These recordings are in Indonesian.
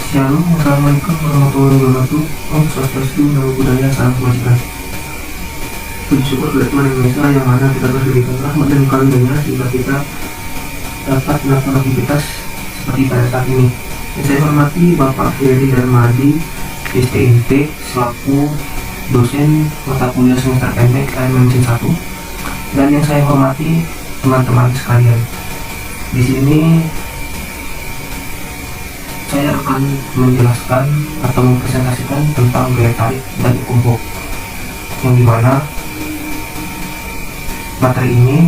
Shalom, Assalamualaikum warahmatullahi wabarakatuh. Om Swastiastu, Namo Buddhaya, Salam Kebajikan. Puji syukur kepada Tuhan Indonesia yang mana kita terus diberikan rahmat dan karunia sehingga kita dapat melakukan aktivitas seperti pada saat ini. Yang saya hormati Bapak Ferry Darmadi, STMT, selaku dosen mata kuliah semester pendek Mesin 1. Dan yang saya hormati teman-teman sekalian. Di sini saya akan menjelaskan atau mempresentasikan tentang gaya tarik dan kumpul, yang dimana materi ini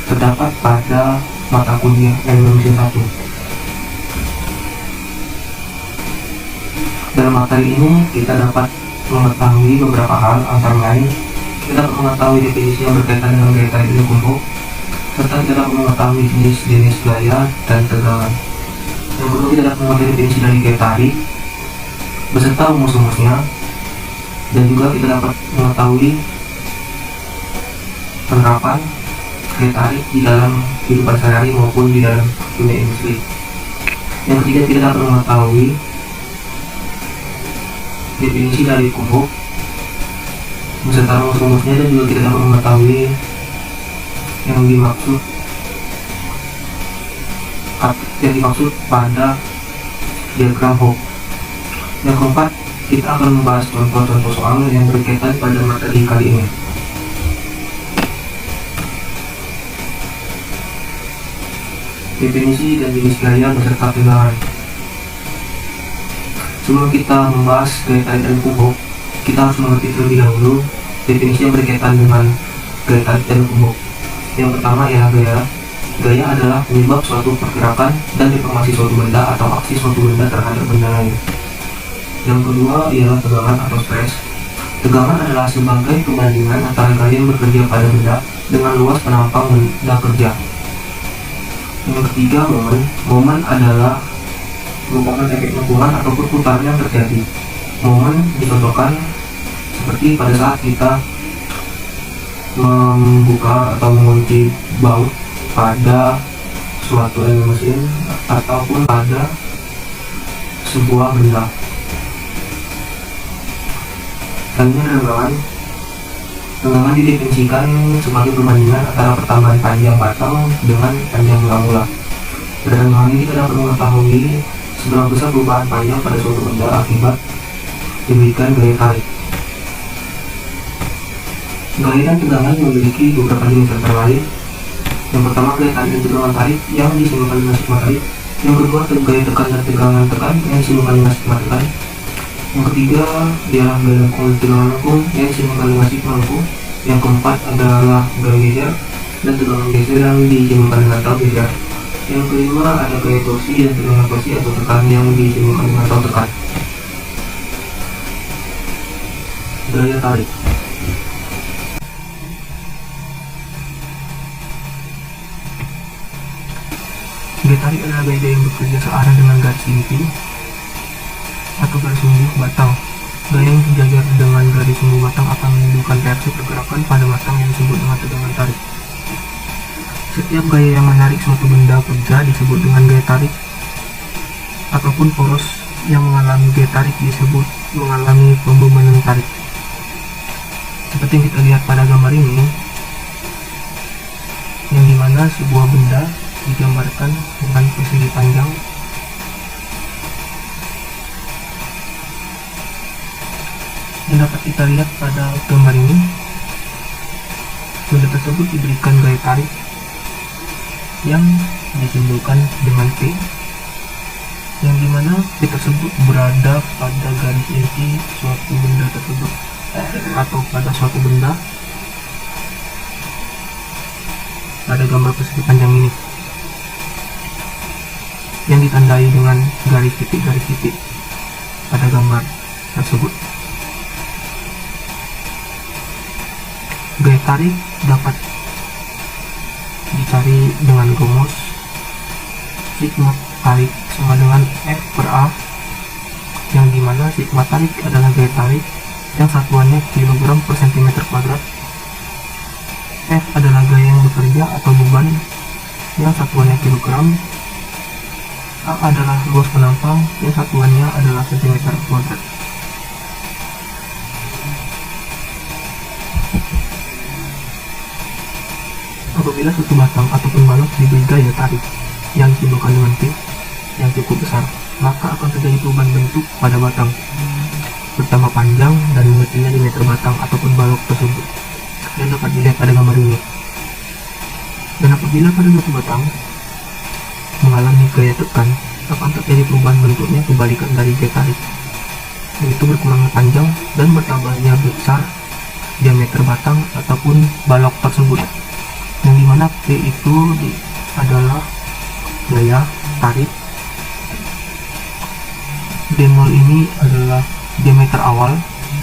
terdapat pada mata kuliah Mesin 1. Dalam materi ini kita dapat mengetahui beberapa hal, antara lain kita dapat mengetahui definisi yang berkaitan dengan gaya tarik dan kumpul, serta kita dapat mengetahui jenis-jenis gaya dan tegangan. Yang kedua, kita dapat mengetahui definisi dari gaya tarik beserta rumus-rumusnya, dan juga kita dapat mengetahui penerapan gaya tarik di dalam kehidupan sehari-hari maupun di dalam dunia industri. Yang ketiga, kita dapat mengetahui definisi dari kumpul beserta rumus-rumusnya, dan juga kita dapat mengetahui yang dimaksud pada diagram Hooke. Yang keempat, kita akan membahas contoh-contoh soal yang berkaitan pada materi kali ini. Definisi dan jenis gaya beserta tegangan. Sebelum kita membahas gaya tarik dan kumpul, kita harus mengerti terlebih dahulu definisi yang berkaitan dengan gaya tarik dan kumpul. Yang pertama ialah gaya. Gaya adalah penyebab suatu pergerakan dan deformasi suatu benda atau aksi suatu benda terhadap benda lain. Yang kedua ialah tegangan atau stres. Tegangan adalah sebagai perbandingan antara gaya yang bekerja pada benda dengan luas penampang benda kerja. Yang ketiga, momen. Momen adalah merupakan efek lengkungan atau perputaran yang terjadi. Momen dicontohkan seperti pada saat kita membuka atau mengunci baut pada suatu mesin ataupun pada sebuah benda. Selanjutnya, tegangan. Tegangan didefinisikan sebagai perbandingan antara pertambahan panjang batang dengan panjang mula-mula. Pada tegangan ini kita dapat mengetahui seberapa besar perubahan panjang pada suatu benda akibat diberikan gaya tarik. Gaya dan tegangan memiliki beberapa jenis antara lain. Yang pertama, gaya tarik dan tegangan tarik yang disebutkan dengan sigma tarik. Yang kedua, gaya tekan dan tegangan tekan yang disebutkan dengan sigma tekan. Yang ketiga ialah gaya lengkung dan tegangan lengkung yang disebutkan dengan sigma lengkung. Yang keempat adalah gaya geser dan tegangan geser yang disebutkan dengan tau geser. Yang kelima ada gaya torsi dan tegangan torsi atau tekan yang disebutkan dengan tau tekan. Gaya tarik. Gaya tarik adalah gaya yang bekerja searah dengan garis inti atau garis sumbu batang. Gaya yang sejajar dengan garis sumbu batang akan menimbulkan reaksi pergerakan pada batang yang disebut dengan tegangan tarik. Setiap gaya yang menarik suatu benda kerja disebut dengan gaya tarik, ataupun poros yang mengalami gaya tarik disebut mengalami pembebanan tarik. Seperti yang kita lihat pada gambar ini, yang dimana sebuah benda digambarkan dengan persegi panjang yang dapat kita lihat pada gambar ini. Benda tersebut diberikan gaya tarik yang disimbolkan dengan P, yang dimana P tersebut berada pada garis inti suatu benda tersebut atau pada suatu benda pada gambar persegi panjang ini, yang ditandai dengan garis titik pada gambar tersebut. Gaya tarik dapat dicari dengan rumus sigma tarik sama dengan F per A, yang dimana sigma tarik adalah gaya tarik yang satuannya kilogram per cm². F adalah gaya yang bekerja atau beban yang satuannya kilogram A adalah luas penampang yang satuannya adalah cm kuadrat. Apabila suatu batang ataupun balok diberi gaya tarik yang disimbolkan dengan P yang cukup besar, maka akan terjadi perubahan bentuk pada batang, bertambah panjang dan mengecilnya diameter batang ataupun balok tersebut, dan dapat dilihat pada gambar ini. Dan apabila pada suatu batang mengalami gaya tekan, akan terjadi perubahan bentuknya kebalikan dari gaya tarik, yaitu berkurangnya panjang dan bertambahnya besar diameter batang ataupun balok tersebut, yang dimana P itu adalah gaya tarik. D0 ini adalah diameter awal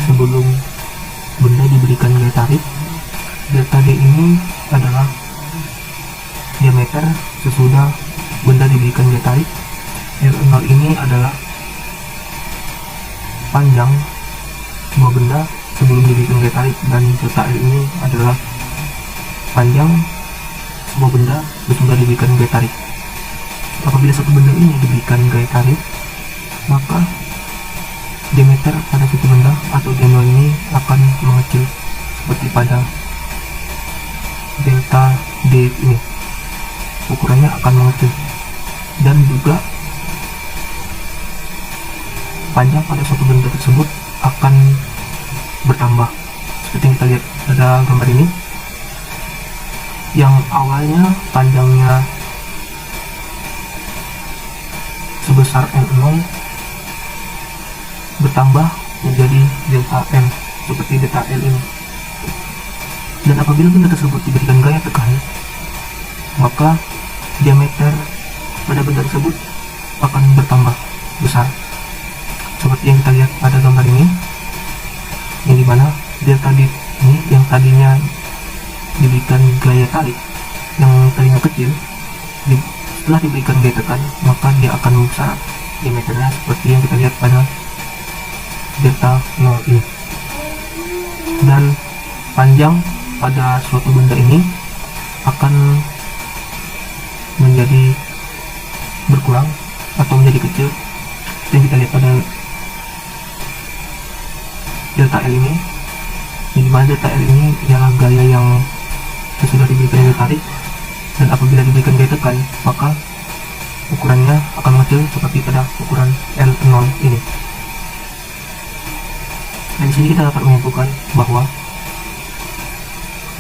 sebelum benda diberikan gaya tarik. Delta D ini adalah diameter sesudah benda diberikan gaya tarik. L0 ini adalah panjang sebuah benda sebelum diberikan gaya tarik, dan delta L ini adalah panjang sebuah benda sesudah diberikan gaya tarik. Apabila satu benda ini diberikan gaya tarik, maka diameter pada suatu benda atau D0 ini akan mengecil seperti pada delta D ini. Ukurannya akan mengecil, dan juga panjang pada suatu benda tersebut akan bertambah, seperti yang kita lihat pada gambar ini, yang awalnya panjangnya sebesar L0 bertambah menjadi delta L, seperti delta L ini. Dan apabila benda tersebut diberikan gaya tekan, maka diameter pada benda tersebut akan bertambah besar, seperti yang kita lihat pada gambar ini, yang dimana delta D ini yang tadinya diberikan gaya tarik yang tadinya kecil, setelah diberikan gaya tekan, maka dia akan membesar diameternya seperti yang kita lihat pada delta 0 ini. Dan panjang pada suatu benda ini akan menjadi berkurang atau menjadi kecil, yang kita lihat pada delta L ini, di mana delta L ini ialah gaya yang sesudah diberikan gaya tarik, dan apabila diberikan gaya tekan, maka ukurannya akan mengecil seperti pada ukuran L0 ini. Dan di sini kita dapat menyimpulkan bahwa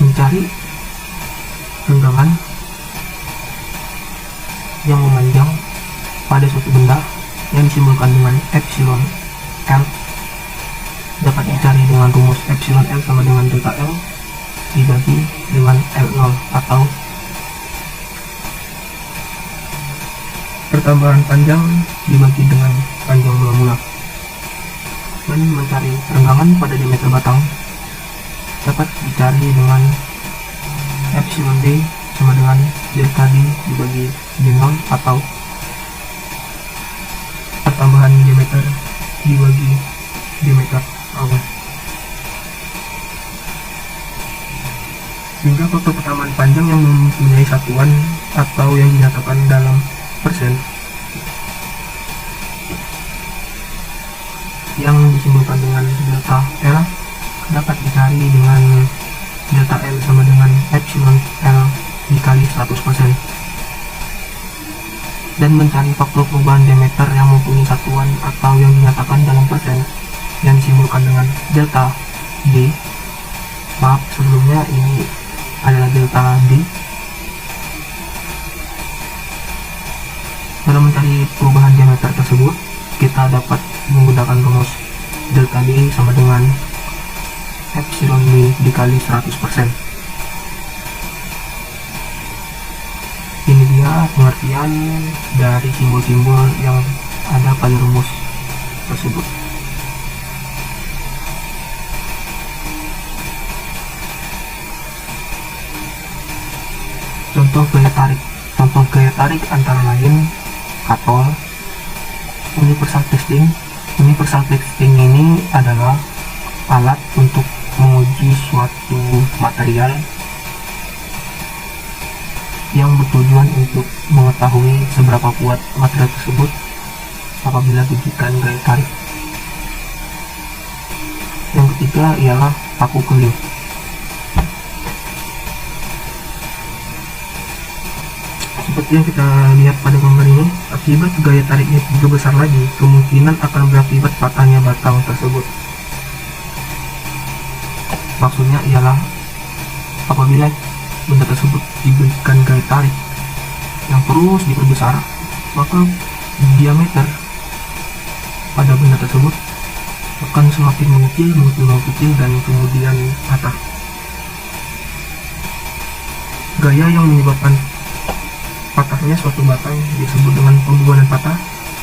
mencari renggangan yang memanjang pada suatu benda yang disimbolkan dengan epsilon L dapat dicari dengan rumus epsilon L sama dengan delta L dibagi dengan L0, atau pertambahan panjang dibagi dengan panjang mula-mula. Dan mencari renggangan pada diameter batang dapat dicari dengan epsilon D sama dengan delta D dibagi D0, atau pertambahan diameter dibagi diameter awal. Sehingga faktor pertambahan panjang yang mempunyai satuan atau yang dinyatakan dalam persen yang disimbolkan dengan delta L dapat dicari dengan delta L sama dengan epsilon L dikali 100%, dan mencari faktor perubahan diameter yang mempunyai satuan atau yang dinyatakan dalam persen yang disimbolkan dengan delta D. Maaf, sebelumnya ini adalah delta D. Dalam mencari perubahan diameter tersebut, kita dapat menggunakan rumus delta D sama dengan epsilon D dikali 100%. Ini dia pengertian dari simbol-simbol yang ada pada rumus tersebut. Contoh gaya tarik. Contoh gaya tarik antara lain katol, universal testing. Universal testing ini adalah alat untuk menguji suatu material yang bertujuan untuk mengetahui seberapa kuat material tersebut apabila diberikan gaya tarik. Yang ketiga ialah paku keling. Seperti yang kita lihat pada gambar ini, akibat gaya tariknya lebih besar lagi, kemungkinan akan berakibat patahnya batang tersebut. Maksudnya ialah apabila benda tersebut diberikan gaya tarik yang terus diperbesar, maka diameter pada benda tersebut akan semakin mengecil dan kemudian patah. Gaya yang menyebabkan patahnya suatu batang disebut dengan pembubanan patah,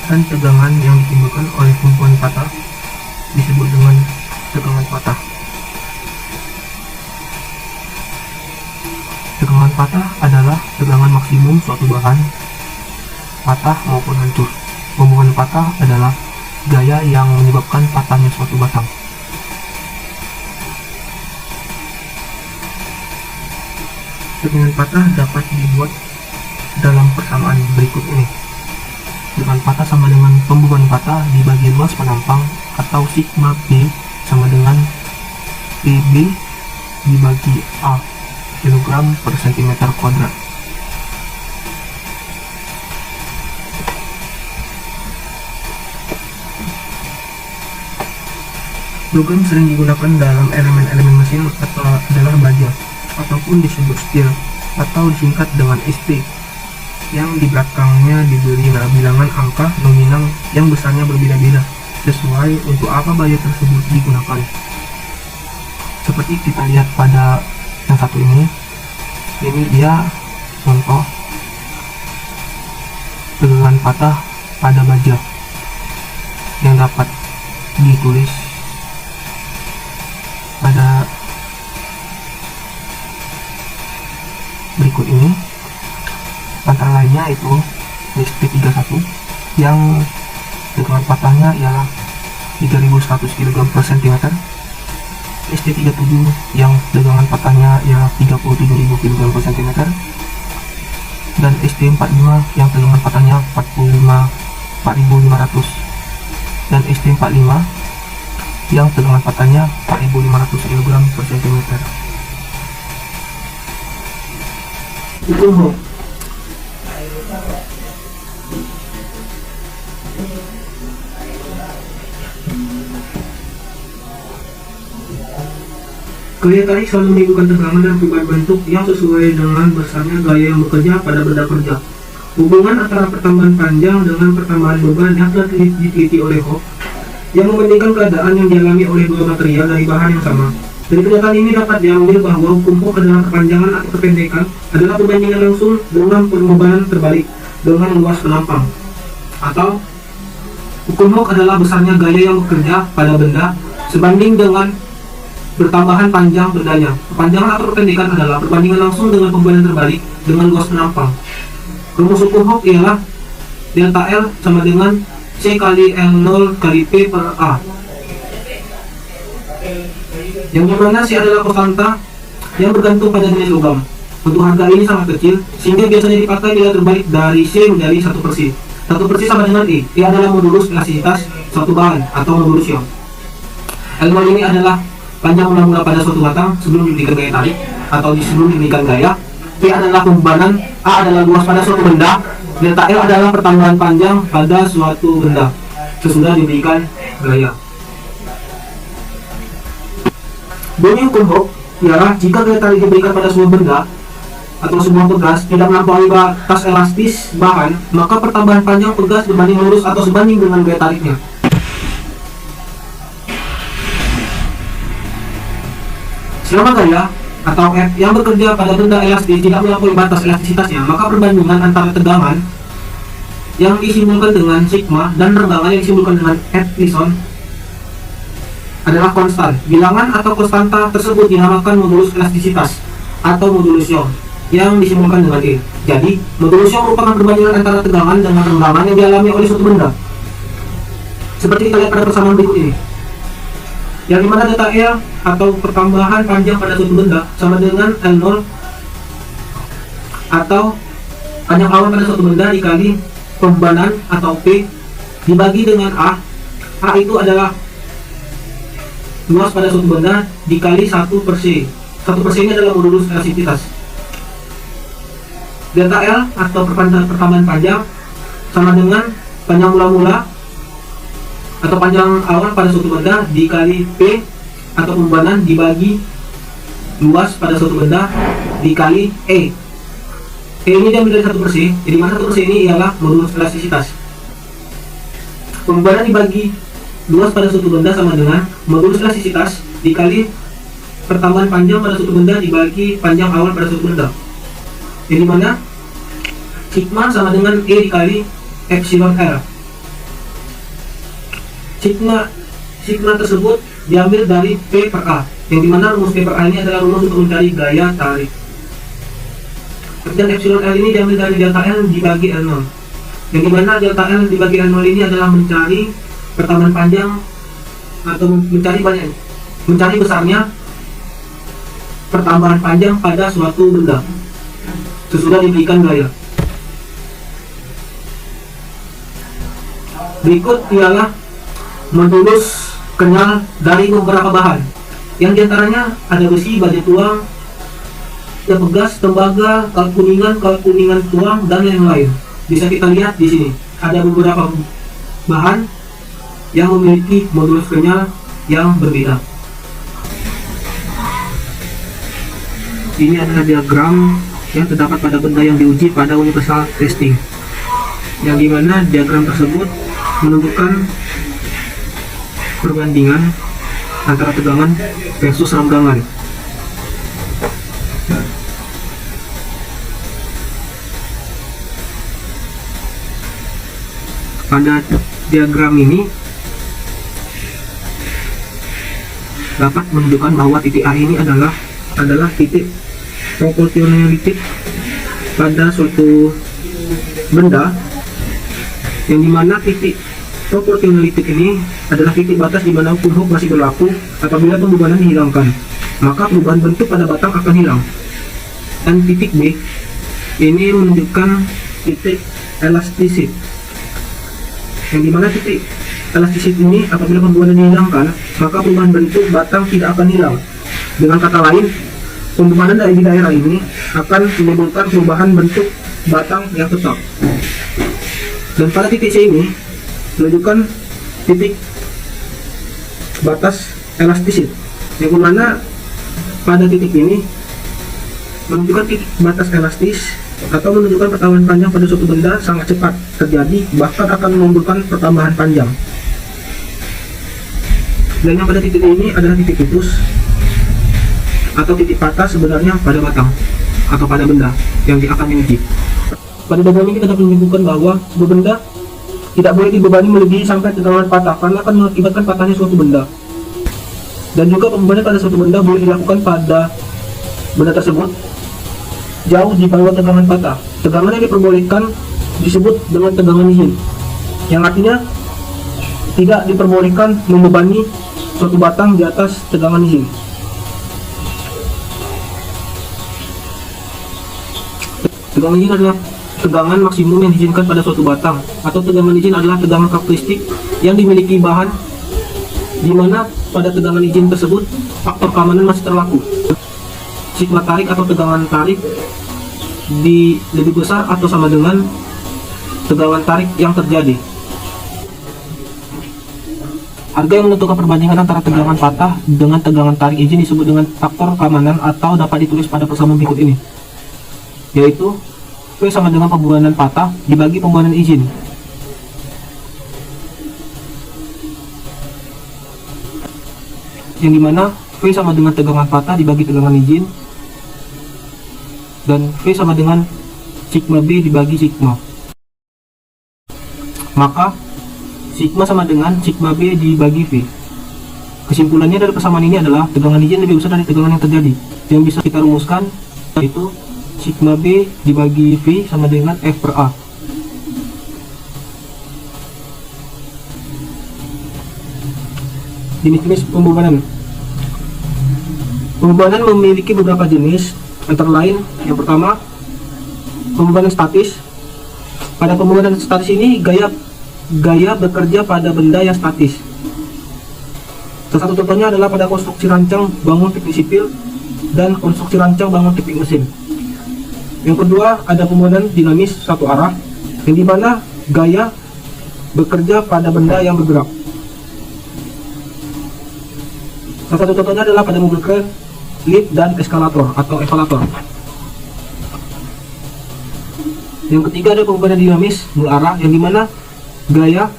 dan tegangan yang ditimbulkan oleh pembubahan patah disebut dengan tegangan patah. Tegangan patah adalah tegangan maksimum suatu bahan patah maupun hancur. Pembubahan patah adalah gaya yang menyebabkan patahnya suatu batang. Tegangan patah dapat dibuat dalam persamaan berikut ini. Tegangan patah sama dengan pembubahan patah dibagi luas penampang, atau sigma P sama dengan PB dibagi A kilogram per cm². Logam sering digunakan dalam elemen-elemen mesin atau adalah baja, ataupun disebut steel, atau disingkat dengan ST, yang di belakangnya diberi bilangan angka nominal yang besarnya berbeda-beda sesuai untuk apa baja tersebut digunakan. Seperti kita lihat pada yang satu ini dia contoh tegangan patah pada baja yang dapat ditulis pada berikut ini. Antara lainnya itu ST31 yang tegangan patahnya ialah 3100 kg/cm, ST37 yang tegangan patahnya ialah 37.000 kg/cm, dan ST45 yang tegangan patahnya 4.500, dan ST45 yang tegangan patahnya 4.500 kg/cm. Hukum Hooke. Gaya tarik selalu menimbulkan tegangan dan perubahan bentuk yang sesuai dengan besarnya gaya yang bekerja pada benda kerja. Hubungan antara pertambahan panjang dengan pertambahan beban yang telah diteliti oleh Hooke, yang membandingkan keadaan yang dialami oleh dua material dari bahan yang sama. Dari pernyataan ini dapat diambil bahwa hukum Hooke adalah kepanjangan atau kependekan adalah perbandingan langsung dengan pembebanan terbalik dengan luas penampang. Atau hukum Hooke adalah besarnya gaya yang bekerja pada benda sebanding dengan bertambahan panjang bendanya. Kepanjangan atau perpendekan adalah perbandingan langsung dengan pembebanan terbalik dengan luas penampang. Rumus hukum Hooke ialah delta L sama dengan C kali L0 kali P per A, yang dimana C adalah konstanta yang bergantung pada jenis logam. Untuk harga ini sangat kecil sehingga biasanya dipakai bila terbalik dari C menjadi 1/C. 1/C sama dengan E. E adalah modulus elastisitas suatu bahan atau modulus Young. L0 ini adalah panjang mula-mula pada suatu batang sebelum diberikan gaya tarik atau sebelum diberikan gaya. P adalah pembebanan, A adalah luas pada suatu benda, delta L adalah pertambahan panjang pada suatu benda sesudah diberikan gaya. Bunyi hukum Hooke ialah jika gaya tarik diberikan pada sebuah benda atau sebuah pegas tidak melampaui batas elastis bahan, maka pertambahan panjang pegas berbanding lurus atau sebanding dengan gaya tariknya. Selama gaya atau F yang bekerja pada benda elastis tidak melampaui batas elastisitasnya, maka perbandingan antara tegangan yang disimbolkan dengan sigma dan regangan yang disimbolkan dengan epsilon adalah konstan. Bilangan atau konstanta tersebut dinamakan modulus elastisitas atau modulus Young yang disimbolkan dengan E. Jadi, modulus Young merupakan perbandingan antara tegangan dengan regangan yang dialami oleh suatu benda. Seperti kita lihat pada persamaan berikut ini, yang dimana delta L atau pertambahan panjang pada suatu benda sama dengan L0 atau panjang awal pada suatu benda dikali pembebanan atau P dibagi dengan A. A itu adalah luas pada suatu benda dikali 1/C. 1/C ini adalah modulus elastisitas. Delta L atau pertambahan panjang sama dengan panjang mula-mula atau panjang awal pada suatu benda dikali P atau pembebanan dibagi luas pada suatu benda dikali E. E ini diambil dari 1/C, jadi mana 1/C ini ialah modulus elastisitas. Pembebanan dibagi luas pada suatu benda sama dengan modulus elastisitas dikali pertambahan panjang pada suatu benda dibagi panjang awal pada suatu benda. Jadi mana sigma sama dengan E dikali epsilon L. Sigma tersebut diambil dari P per A, yang dimana rumus P per A ini adalah rumus untuk mencari gaya tarik. Dan epsilon L ini diambil dari delta L dibagi L0, yang dimana delta L dibagi L0 ini adalah mencari pertambahan panjang atau mencari besarnya pertambahan panjang pada suatu benda sesudah diberikan gaya. Berikut ialah modulus kenyal dari beberapa bahan, yang diantaranya ada besi, baja tuang, pegas, tembaga, kalkuningan tuang, dan lain-lain. Bisa kita lihat di sini ada beberapa bahan yang memiliki modulus kenyal yang berbeda. Ini adalah diagram yang terdapat pada benda yang diuji pada universal testing, yang dimana diagram tersebut menunjukkan perbandingan antara tegangan versus renggangan. Pada diagram ini dapat menunjukkan bahwa titik A ini adalah titik proporsionalitik pada suatu benda, yang dimana titik proporsionalitik ini adalah titik batas di mana hukum Hooke masih berlaku. Apabila pembebanan dihilangkan, maka perubahan bentuk pada batang akan hilang. Dan titik B ini menunjukkan titik elastisit, yang dimana titik elastisit ini apabila pembebanan dihilangkan, maka perubahan bentuk batang tidak akan hilang. Dengan kata lain, pembebanan di daerah ini akan menimbulkan perubahan bentuk batang yang tetap. Dan pada titik C ini menunjukkan titik batas elastisit, yang dimana pada titik ini menunjukkan titik batas elastis atau menunjukkan pertambahan panjang pada suatu benda sangat cepat terjadi, bahkan akan menimbulkan pertambahan panjang. Dan yang pada titik ini adalah titik putus atau titik patah sebenarnya pada batang atau pada benda yang akan diuji. Pada diagram ini kita dapat menunjukkan bahwa sebuah benda tidak boleh dibebani melebihi sampai tegangan patah, karena akan mengakibatkan patahnya suatu benda. Dan juga pembebanan pada suatu benda boleh dilakukan pada benda tersebut jauh di bawah tegangan patah. Tegangan yang diperbolehkan disebut dengan tegangan izin, yang artinya tidak diperbolehkan membebani suatu batang di atas tegangan izin. Tegangan izin adalah tegangan maksimum yang diizinkan pada suatu batang, atau tegangan izin adalah tegangan karakteristik yang dimiliki bahan di mana pada tegangan izin tersebut faktor keamanan masih terlaku. Sigma tarik atau tegangan tarik lebih besar atau sama dengan tegangan tarik yang terjadi. Harga yang menentukan perbandingan antara tegangan patah dengan tegangan tarik izin disebut dengan faktor keamanan, atau dapat ditulis pada persamaan berikut ini, yaitu V sama dengan pembebanan patah dibagi pembebanan izin. Yang dimana V sama dengan tegangan patah dibagi tegangan izin, dan V sama dengan sigma B dibagi sigma. Maka sigma sama dengan sigma B dibagi V. Kesimpulannya dari persamaan ini adalah tegangan izin lebih besar dari tegangan yang terjadi. Yang bisa kita rumuskan yaitu sigma B dibagi V sama dengan F per A. Jenis-jenis pembebanan. Pembebanan memiliki beberapa jenis, antara lain yang pertama Pembebanan statis. Pada pembebanan statis ini gaya bekerja pada benda yang statis. Salah satu contohnya adalah pada konstruksi rancang bangun teknik sipil dan konstruksi rancang bangun teknik mesin. Yang kedua, ada pembebanan dinamis satu arah, yang dimana gaya bekerja pada benda yang bergerak. Salah satu contohnya adalah pada mobil kren, lift, dan eskalator atau evalator. Yang ketiga, ada pembebanan dinamis nol arah, yang dimana gaya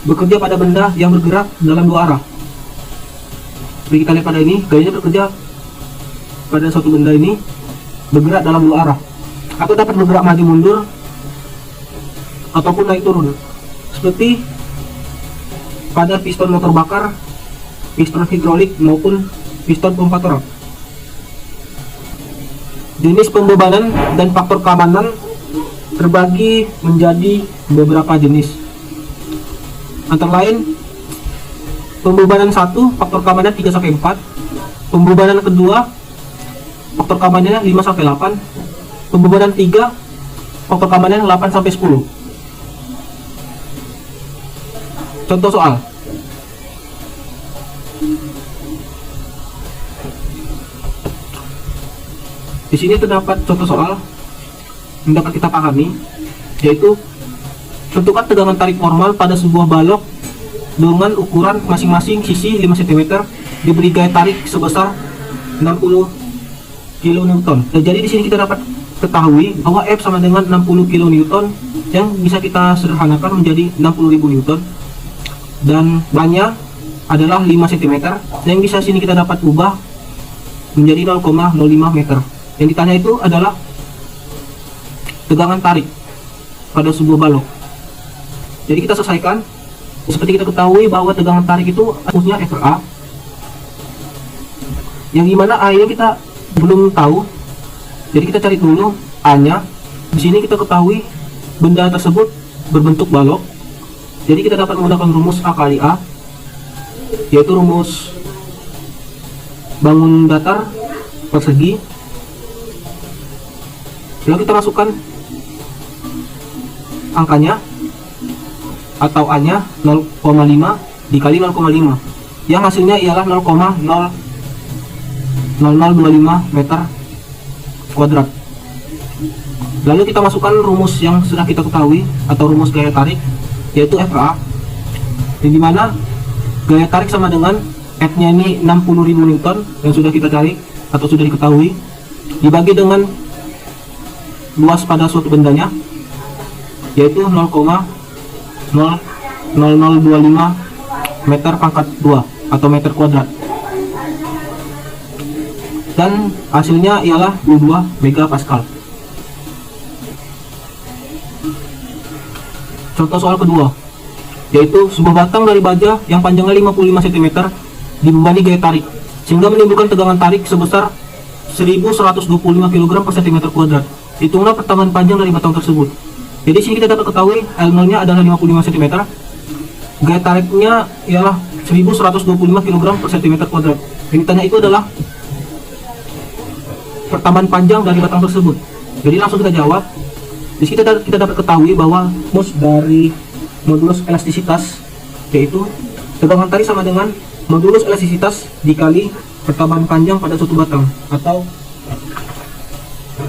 bekerja pada benda yang bergerak dalam dua arah. Jadi kita lihat pada ini, gayanya bekerja pada suatu benda ini bergerak dalam dua arah, atau dapat bergerak maju mundur ataupun naik turun, seperti pada piston motor bakar, piston hidrolik maupun piston pompa torok. Jenis pembebanan dan faktor keamanan terbagi menjadi beberapa jenis, antara lain pembebanan 1 faktor keamanan 3-4, pembebanan kedua faktor keamanannya 5-8, pembebanan 3 faktor keamanan 8-10. Contoh soal. Di sini terdapat contoh soal yang dapat kita pahami, yaitu tentukan tegangan tarik formal pada sebuah balok dengan ukuran masing-masing sisi 5 cm diberi gaya tarik sebesar 60 kN. Nah, jadi di sini kita dapat ketahui bahwa F sama dengan 60 kN yang bisa kita sederhanakan menjadi 60.000 Newton, dan bannya adalah 5 cm yang bisa sini kita dapat ubah menjadi 0,05 meter. Yang ditanya itu adalah tegangan tarik pada sebuah balok. Jadi kita selesaikan. Seperti kita ketahui bahwa tegangan tarik itu rumusnya FRA, yang dimana A nya kita belum tahu, jadi kita cari dulu A nya. Di sini kita ketahui benda tersebut berbentuk balok, jadi kita dapat menggunakan rumus A kali A, yaitu rumus bangun datar persegi. Lalu kita masukkan angkanya atau A nya 0,5 dikali 0,5, yang hasilnya ialah 0,0025 meter kuadrat. Lalu kita masukkan rumus yang sudah kita ketahui atau rumus gaya tarik, yaitu FA, yang dimana gaya tarik sama dengan F nya ini 60.000 Newton yang sudah kita cari atau sudah diketahui, dibagi dengan luas pada suatu bendanya, yaitu 0,0025 meter pangkat 2 atau meter kuadrat, dan hasilnya ialah 22 megapascal. Contoh soal kedua, yaitu sebuah batang dari baja yang panjangnya 55 cm dibebani gaya tarik sehingga menimbulkan tegangan tarik sebesar 1125 kg per cm kuadrat. Hitunglah pertambahan panjang dari batang tersebut. Jadi sini kita dapat ketahui L0 nya adalah 55 cm, gaya tariknya ialah 1125 kg per cm kuadrat. Yang ditanya itu adalah pertambahan panjang dari batang tersebut. Jadi langsung kita jawab. Di sini kita dapat ketahui bahwa rumus dari modulus elastisitas, yaitu tegangan tarik sama dengan modulus elastisitas dikali pertambahan panjang pada suatu batang atau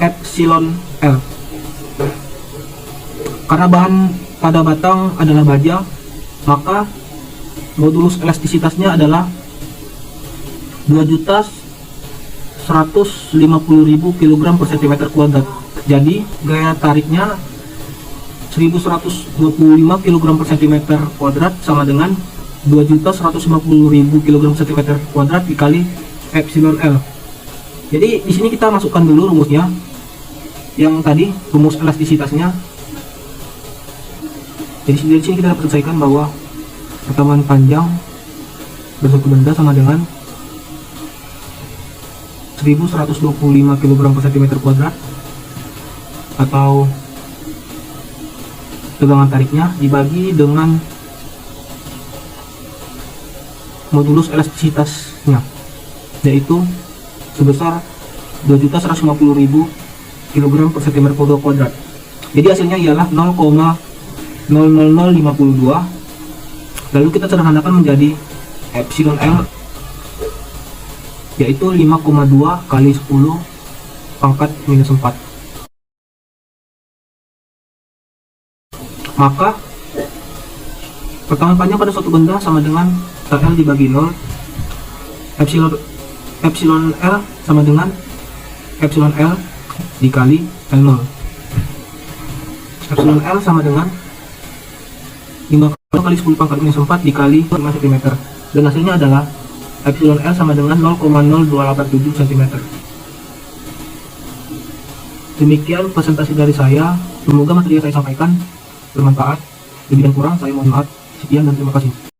epsilon L. Karena bahan pada batang adalah baja, maka modulus elastisitasnya adalah 2.150.000 kg per cm kuadrat. Jadi gaya tariknya 1125 kg per cm kuadrat sama dengan 2.150.000 kg per cm kuadrat dikali epsilon L. Jadi di sini kita masukkan dulu rumusnya, yang tadi rumus elastisitasnya. Jadi dari sini kita dapat selesaikan bahwa pertambahan panjang bersuatu benda sama dengan 1125 kg per cm kuadrat, atau tegangan tariknya dibagi dengan modulus elastisitasnya, yaitu sebesar 2.150.000 kg per cm kuadrat. Jadi hasilnya ialah 0,00052. Lalu kita sederhanakan menjadi epsilon L, yaitu 5,2 kali 10 pangkat minus 4. Maka pertemuan panjang pada suatu benda sama dengan L dibagi 0. Epsilon L sama dengan epsilon L dikali L0. Epsilon L sama dengan 5 kali 10 pangkat minus 4 dikali 5 cm. Dan hasilnya adalah epsilon L sama dengan 0,0287 cm. Demikian presentasi dari saya. Semoga materi yang saya sampaikan bermanfaat. Lebih dan kurang saya mohon maaf. Sekian dan terima kasih.